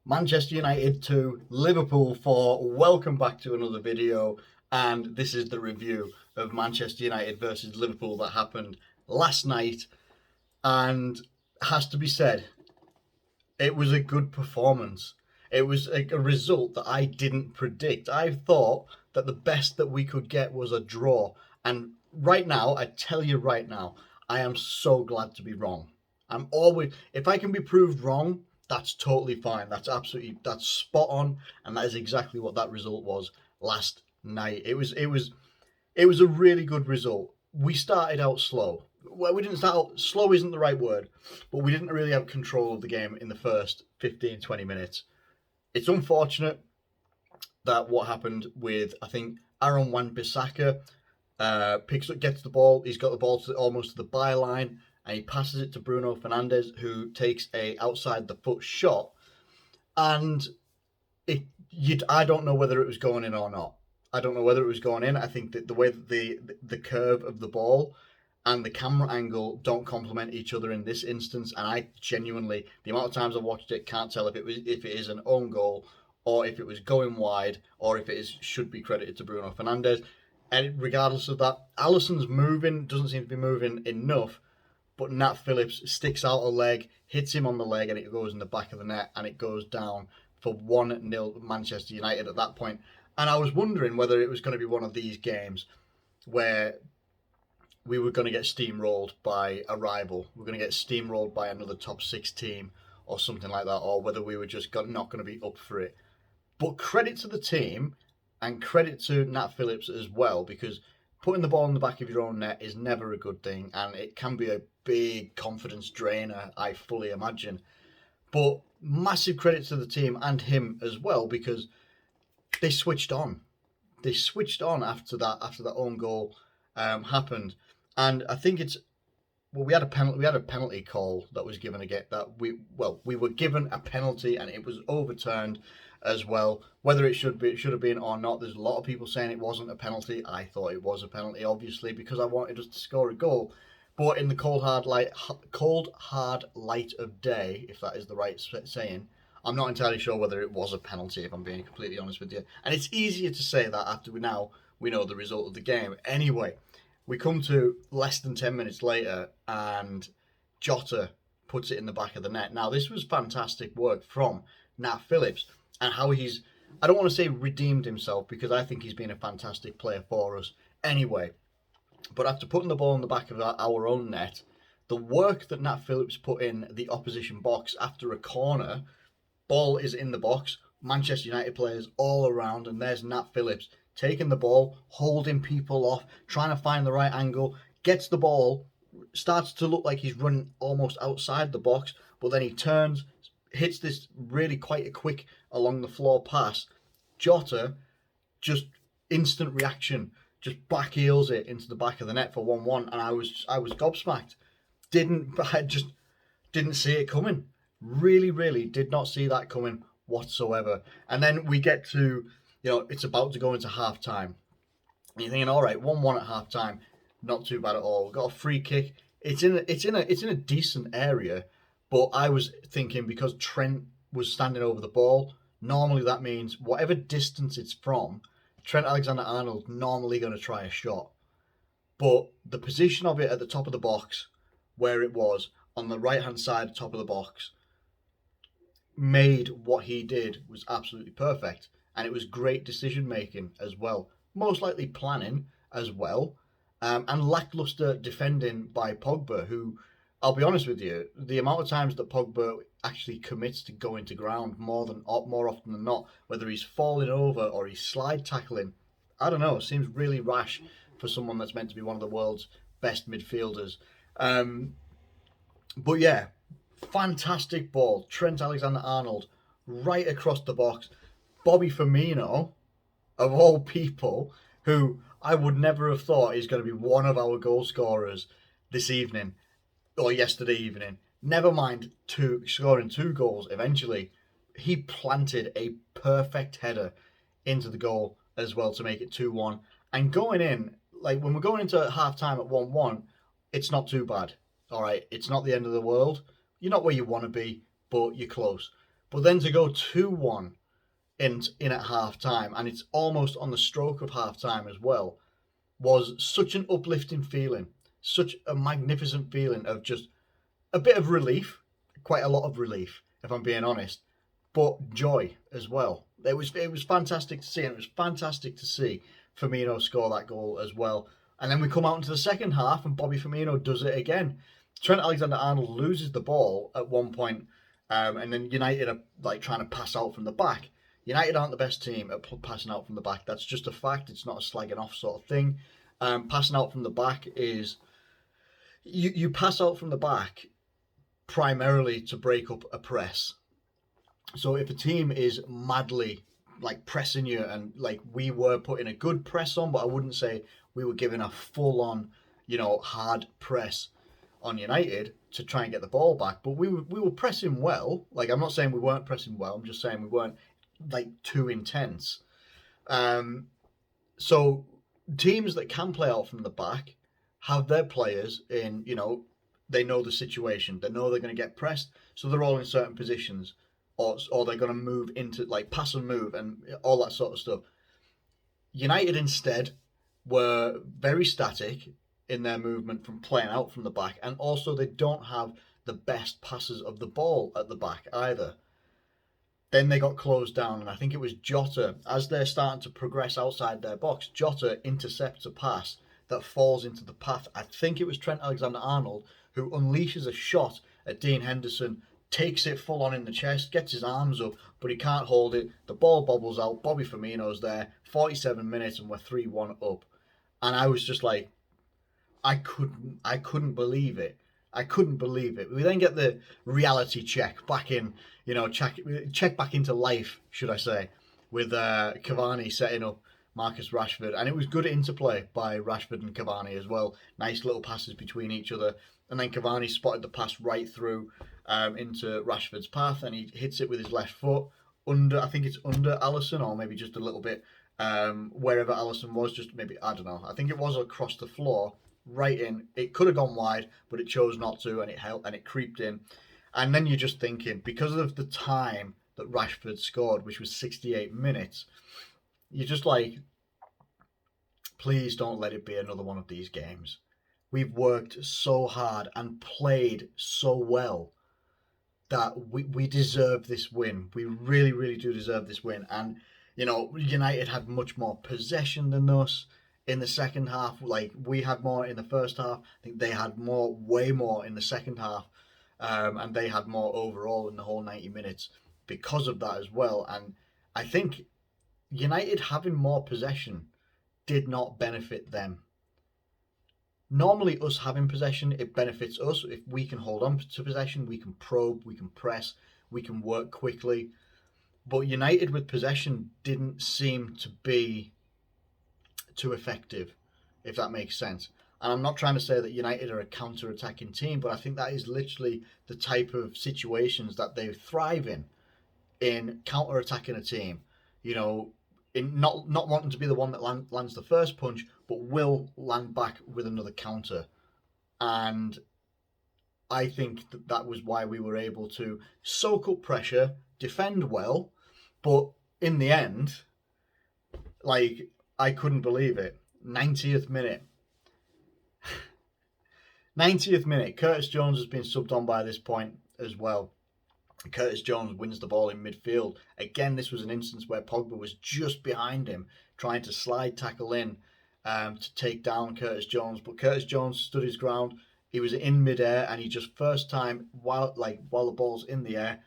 Manchester United 2, Liverpool 4. Welcome back to another video, and this is the review of Manchester United versus Liverpool that happened last night. And has to be said, it was a good performance. It was a result that I didn't predict. I thought that the best that we could get was a draw. And right now, I tell you right now, I am so glad to be wrong. I'm always, if I can be proved wrong, that's totally fine. That's spot on, and that is exactly what that result was last night. It was a really good result. We started out slow. Well, we didn't start out slow, isn't the right word, but we didn't really have control of the game in the first 15, 20 minutes. It's unfortunate that what happened with, I think, Aaron Wan-Bissaka gets the ball. He's got the ball almost to the byline, and he passes it to Bruno Fernandes, who takes a outside the foot shot. And I don't know whether it was going in or not. I don't know whether it was going in. I think that the way that the curve of the ball and the camera angle don't complement each other in this instance. And I genuinely, the amount of times I've watched it, can't tell if it is an own goal or if it was going wide or if should be credited to Bruno Fernandes. And regardless of that, Alisson's moving, doesn't seem to be moving enough. But Nat Phillips sticks out a leg, hits him on the leg, and it goes in the back of the net, and it goes down for 1-0 Manchester United at that point. And I was wondering whether it was going to be one of these games where we were going to get steamrolled by a rival. We're going to get steamrolled by another top six team or something like that, or whether we were just not going to be up for it. But credit to the team and credit to Nat Phillips as well, because putting the ball in the back of your own net is never a good thing, and it can be a big confidence drainer, I fully imagine. But massive credit to the team and him as well, because they switched on. They switched on after that own goal happened, and I think we had a penalty call that was given again. We were given a penalty and it was overturned as well. Whether it should have been or not, there's a lot of people saying it wasn't a penalty. I thought it was a penalty, obviously, because I wanted us to score a goal. But in the cold hard light of day, if that is the right saying, I'm not entirely sure whether it was a penalty, if I'm being completely honest with you. And it's easier to say that after we know the result of the game. Anyway, we come to less than 10 minutes later, and Jota puts it in the back of the net. Now, this was fantastic work from Nat Phillips, and how I don't want to say redeemed himself, because I think he's been a fantastic player for us anyway. But after putting the ball in the back of our own net, the work that Nat Phillips put in the opposition box after a corner, ball is in the box, Manchester United players all around, and there's Nat Phillips taking the ball, holding people off, trying to find the right angle, gets the ball, starts to look like he's running almost outside the box, but then he turns, hits this really quite a quick along the floor pass. Jota, just instant reaction, just back heels it into the back of the net for 1-1, and I was gobsmacked. I just didn't see it coming. Really did not see that coming whatsoever. And then we get to, it's about to go into half time. And you're thinking, all right, 1-1 at half time, not too bad at all. We've got a free kick. It's in a decent area, but I was thinking, because Trent was standing over the ball, normally that means whatever distance it's from, Trent Alexander-Arnold's normally going to try a shot. But the position of it at the top of the box, where it was on the right-hand side, top of the box, made what he did was absolutely perfect. And it was great decision-making as well. Most likely planning as well. And lackluster defending by Pogba, who, I'll be honest with you, the amount of times that Pogba actually commits to going to ground more often than not, whether he's falling over or he's slide tackling, I don't know, it seems really rash for someone that's meant to be one of the world's best midfielders. But yeah, fantastic ball. Trent Alexander-Arnold right across the box. Bobby Firmino, of all people, who I would never have thought is going to be one of our goal scorers this evening or yesterday evening. Never mind scoring 2 goals eventually. He planted a perfect header into the goal as well to make it 2-1. And going in, like when we're going into half time at 1-1, it's not too bad. All right, it's not the end of the world. You're not where you want to be, but you're close. But then to go 2-1 in at half time, and it's almost on the stroke of half time as well, was such an uplifting feeling, such a magnificent feeling of just a bit of relief, quite a lot of relief, if I'm being honest, but joy as well. It was fantastic to see, and it was fantastic to see Firmino score that goal as well. And then we come out into the second half, and Bobby Firmino does it again. Trent Alexander-Arnold loses the ball at one point, and then United are like trying to pass out from the back. United aren't the best team at passing out from the back. That's just a fact. It's not a slagging off sort of thing. Passing out from the back is you pass out from the back primarily to break up a press. So if a team is madly like pressing you, and like we were putting a good press on, but I wouldn't say we were giving a full on, hard press on United to try and get the ball back. But we were pressing well. Like, I'm not saying we weren't pressing well. I'm just saying we weren't like too intense. So teams that can play out from the back have their players in, they know the situation. They know they're going to get pressed, so they're all in certain positions, or they're going to move into like pass and move and all that sort of stuff. United instead were very static in their movement from playing out from the back, and also they don't have the best passes of the ball at the back either. Then they got closed down, and I think it was Jota, as they're starting to progress outside their box, Jota intercepts a pass that falls into the path. I think it was Trent Alexander-Arnold who unleashes a shot at Dean Henderson, takes it full on in the chest, gets his arms up, but he can't hold it. The ball bobbles out. Bobby Firmino's there. 47 minutes, and we're 3-1 up. And I was just like, I couldn't believe it. I couldn't believe it. We then get the reality check back in, check back into life, should I say, with Cavani setting up Marcus Rashford. And it was good interplay by Rashford and Cavani as well. Nice little passes between each other. And then Cavani spotted the pass right through into Rashford's path, and he hits it with his left foot I think it's under Alisson, or maybe just a little bit wherever Alisson was, just maybe, I don't know. I think it was across the floor, right in. It could have gone wide, but it chose not to, and it helped, and it creeped in. And then you're just thinking, because of the time that Rashford scored, which was 68 minutes, you're just like, please don't let it be another one of these games. We've worked so hard and played so well that we deserve this win. We really, really do deserve this win. And, United had much more possession than us in the second half. Like, we had more in the first half. I think they had way more in the second half. And they had more overall in the whole 90 minutes because of that as well. And I think United having more possession did not benefit them. Normally, us having possession, it benefits us. If we can hold on to possession, we can probe, we can press, we can work quickly. But United with possession didn't seem to be too effective, if that makes sense. And I'm not trying to say that United are a counter-attacking team, but I think that is literally the type of situations that they thrive in counter-attacking a team. In not wanting to be the one that lands the first punch, but will land back with another counter. And I think that was why we were able to soak up pressure, defend well, but in the end, like, I couldn't believe it. 90th minute. 90th minute. Curtis Jones has been subbed on by this point as well. Curtis Jones wins the ball in midfield. Again, this was an instance where Pogba was just behind him, trying to slide tackle in to take down Curtis Jones. But Curtis Jones stood his ground. He was in midair, and he just first time, while the ball's in the air,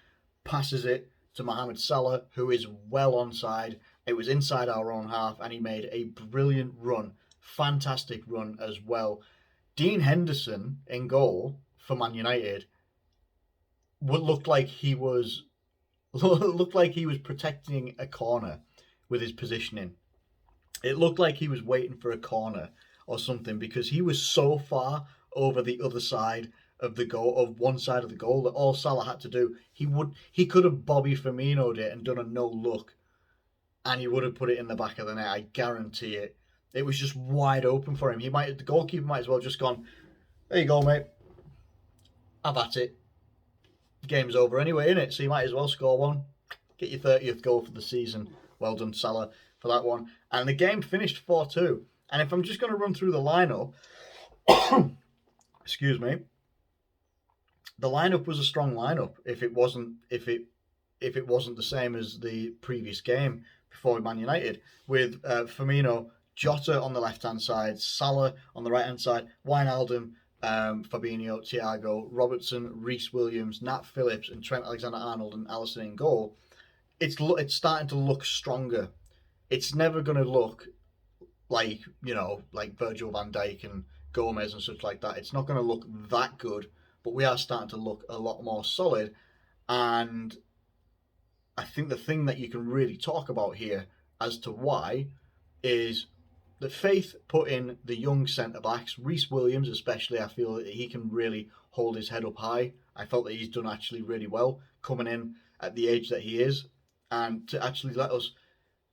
passes it to Mohamed Salah, who is well onside. It was inside our own half, and he made a brilliant run, fantastic run as well. Dean Henderson in goal for Man United looked like he was protecting a corner with his positioning. It looked like he was waiting for a corner or something, because he was so far over the other side of the goal, of one side of the goal, that all Salah had to do, he could have Bobby Firmino'd it and done a no look, and he would have put it in the back of the net. I guarantee it. It was just wide open for him. The goalkeeper might as well just gone, there you go, mate. Have at it. game's over anyway, innit? So you might as well score one. Get your 30th goal for the season. Well done, Salah, for that one. And the game finished 4-2. And if I'm just going to run through the lineup, excuse me, the lineup was a strong lineup. If it wasn't the same as the previous game before Man United, with Firmino, Jota on the left-hand side, Salah on the right-hand side, Wijnaldum, Fabinho, Thiago, Robertson, Reece Williams, Nat Phillips, and Trent Alexander-Arnold and Alisson in goal. It's starting to look stronger. It's never going to look like, like Virgil van Dijk and Gomez and such like that. It's not going to look that good, but we are starting to look a lot more solid. And I think the thing that you can really talk about here as to why is the faith put in the young centre-backs. Reece Williams especially, I feel that he can really hold his head up high. I felt that he's done actually really well coming in at the age that he is, and to actually let us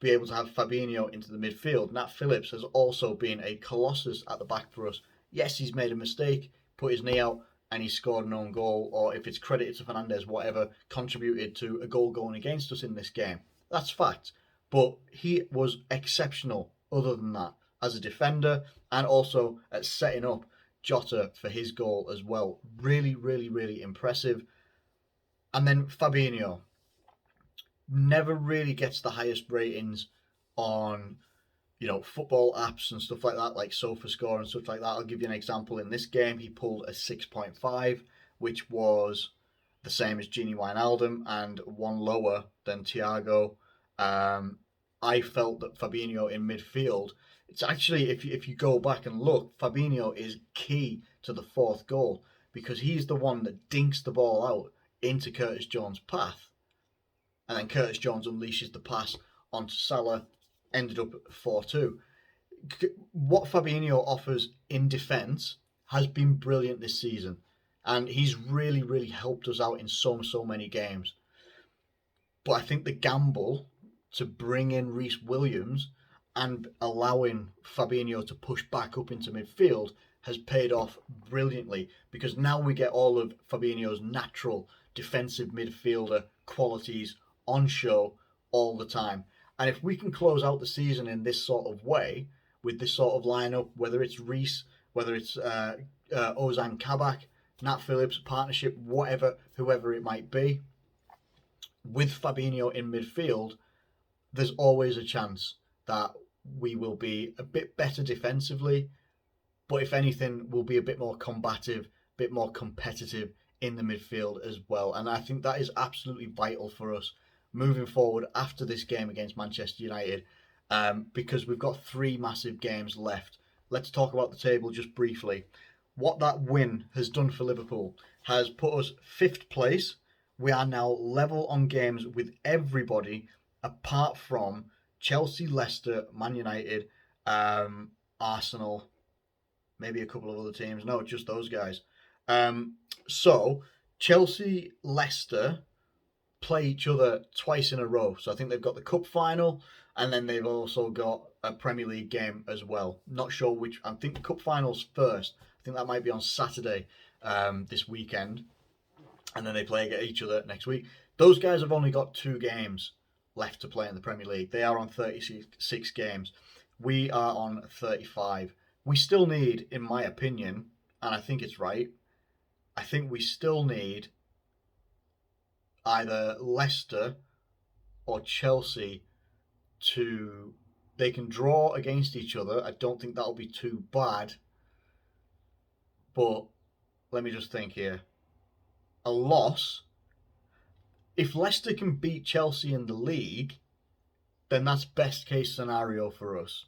be able to have Fabinho into the midfield. Nat Phillips has also been a colossus at the back for us. Yes, he's made a mistake, put his knee out, and he scored an own goal, or if it's credited to Fernandes, whatever, contributed to a goal going against us in this game. That's fact. But he was exceptional, other than that, as a defender, and also at setting up Jota for his goal as well. Really, really, really impressive. And then Fabinho never really gets the highest ratings on, football apps and stuff like that, like SofaScore and stuff like that. I'll give you an example. In this game, he pulled a 6.5, which was the same as Gini Wijnaldum and one lower than Thiago. I felt that Fabinho in midfield, it's actually, if you go back and look, Fabinho is key to the fourth goal, because he's the one that dinks the ball out into Curtis Jones' path. And then Curtis Jones unleashes the pass onto Salah, ended up 4-2. What Fabinho offers in defence has been brilliant this season. And he's really, really helped us out in so many games. But I think the gamble to bring in Reece Williams and allowing Fabinho to push back up into midfield has paid off brilliantly, because now we get all of Fabinho's natural defensive midfielder qualities on show all the time. And if we can close out the season in this sort of way, with this sort of lineup, whether it's Reece, whether it's Ozan Kabak, Nat Phillips partnership, whoever it might be, with Fabinho in midfield, there's always a chance that we will be a bit better defensively, but if anything, we'll be a bit more combative, a bit more competitive in the midfield as well. And I think that is absolutely vital for us moving forward after this game against Manchester United, because we've got 3 massive games left. Let's talk about the table just briefly. What that win has done for Liverpool has put us 5th place. We are now level on games with everybody apart from Chelsea, Leicester, Man United, Arsenal, maybe a couple of other teams. No, just those guys. So Chelsea, Leicester play each other twice in a row. So I think they've got the cup final, and then they've also got a Premier League game as well. Not sure which. I think the cup final's first. I think that might be on Saturday this weekend, and then they play each other next week. Those guys have only got 2 games left to play in the Premier League. They are on 36 games. We are on 35. We still need, in my opinion, and I think it's right, I think we still need either Leicester or Chelsea they can draw against each other. I don't think that'll be too bad. But let me just think here. A loss, if Leicester can beat Chelsea in the league, then that's best case scenario for us,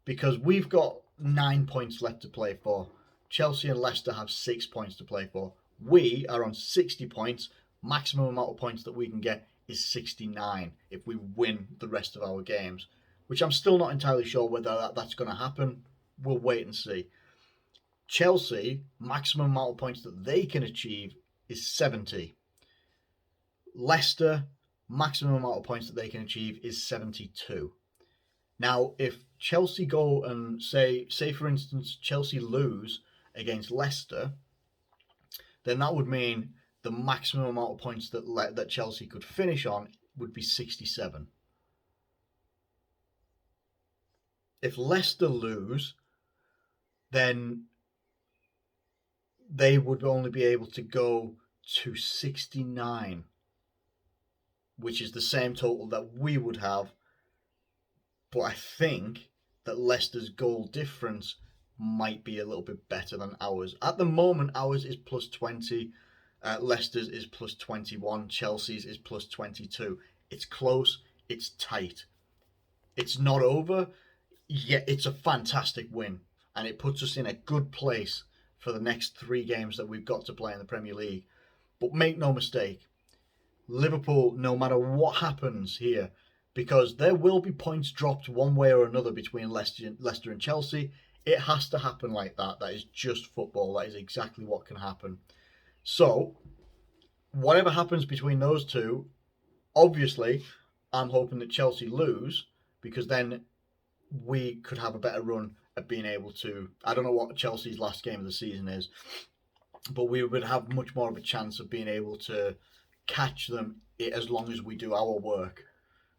because we've got 9 points left to play for. Chelsea and Leicester have 6 points to play for. We are on 60 points. Maximum amount of points that we can get is 69 if we win the rest of our games, which I'm still not entirely sure whether that's going to happen. We'll wait and see. Chelsea, maximum amount of points that they can achieve is 70. Leicester, maximum amount of points that they can achieve is 72. Now, if Chelsea go and say for instance, Chelsea lose against Leicester, then that would mean the maximum amount of points that Chelsea could finish on would be 67. If Leicester lose, then they would only be able to go to 69, which is the same total that we would have. But I think that Leicester's goal difference might be a little bit better than ours. At the moment, ours is plus 20. Leicester's is plus 21. Chelsea's is plus 22. It's close. It's tight. It's not over. Yet it's a fantastic win. And it puts us in a good place for the next 3 games that we've got to play in the Premier League. But make no mistake, Liverpool, no matter what happens here, because there will be points dropped one way or another between Leicester and Chelsea, it has to happen like that. That is just football. That is exactly what can happen. So, whatever happens between those two, obviously, I'm hoping that Chelsea lose, because then we could have a better run at being able to... I don't know what Chelsea's last game of the season is, but we would have much more of a chance of being able to catch them as long as we do our work,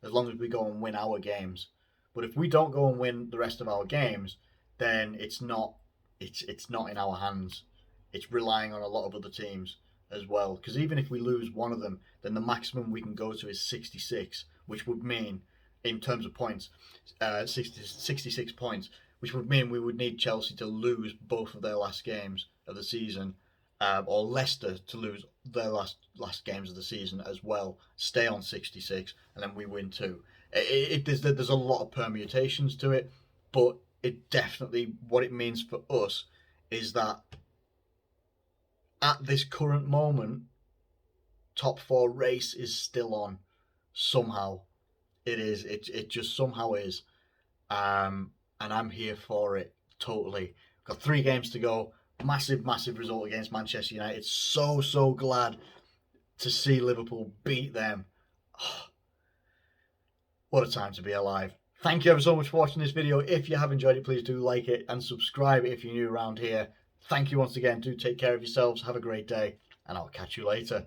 as long as we go and win our games. But if we don't go and win the rest of our games, then it's not in our hands. It's relying on a lot of other teams as well. Because even if we lose one of them, then the maximum we can go to is 66, which would mean, in terms of points, 66 points, which would mean we would need Chelsea to lose both of their last games of the season, or Leicester to lose their last games of the season as well, stay on 66, and then we win too. There's a lot of permutations to it, but it definitely, what it means for us is that at this current moment, top 4 race is still on somehow. It is. It just somehow is. And I'm here for it totally. Got 3 games to go. Massive result against Manchester United. So glad to see Liverpool beat them. Oh, what a time to be alive. Thank you ever so much for watching this video. If you have enjoyed it, please do like it and subscribe if you're new around here. Thank you once again. Do take care of yourselves. Have a great day, and I'll catch you later.